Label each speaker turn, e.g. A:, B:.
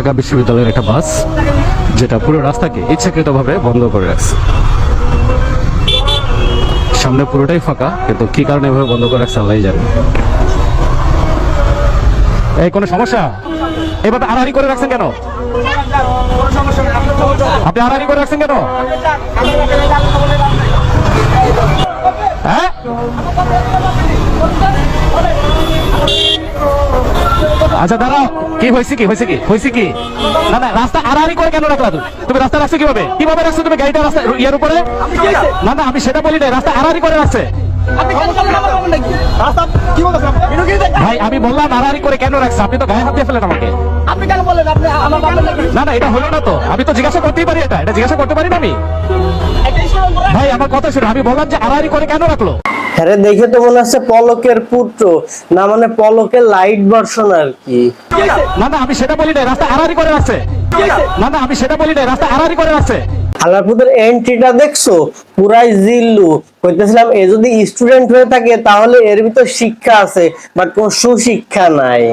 A: ঢাকা বিশ্ববিদ্যালয়ের একটা বাস, যেটা পুরো রাস্তাকে ইচ্ছাকৃতভাবে বন্ধ করে রাখছে। সামনে পুরোটাই ফাঁকা, কিন্তু কি কারণে এভাবে বন্ধ করে রাখছে আল্লাহই জানে। এই কোনো সমস্যা? এবার আড়াআড়ি করে রাখছেন কেন? আপনি আড়াআড়ি করে রাখছেন কেন? হ্যাঁ, আচ্ছা দাঁড়াও, কি হয়েছে কি হয়েছে কি হয়েছে কি? না না, রাস্তা আড়াআড়ি করে কেন রাখলা? তুমি রাস্তা রাখছো কিভাবে? কিভাবে রাখছো তুমি গাড়িটা রাস্তা ইয়ার উপরে? না না, আমি সেটা বলি না, রাস্তা আড়াআড়ি করে রাখছে। ভাই আমি বললাম আড়াআড়ি করে কেন রাখছে, আপনি তো গায়ে হাত দিয়ে ফেলেন আমাকে। না না, এটা হলো না তো, আমি তো জিজ্ঞাসা করতেই পারি, এটা জিজ্ঞাসা করতে পারি না আমি? ভাই আমার কথা শুনুন, আমি বললাম যে আড়াআড়ি করে কেন রাখলো।
B: হ্যাঁ, দেখে তো মনে হচ্ছে পলকের পুত্র, না মানে পলকের লাইট ভার্সন আর কি।
A: না না, আমি সেটা বলি না, রাস্তা আড়াআড়ি করে রাখছে। না না, আমি সেটা বলি না, রাস্তা আড়াআড়ি করে রাখছে।
B: আলারপুরের এন্ট্রিটা দেখছো, পুরাই জিল্লু। কইতেছিলাম এ যদি স্টুডেন্ট হয়ে থাকে তাহলে এর ভিতর শিক্ষা আছে, বাট কোন সুশিক্ষা নাই।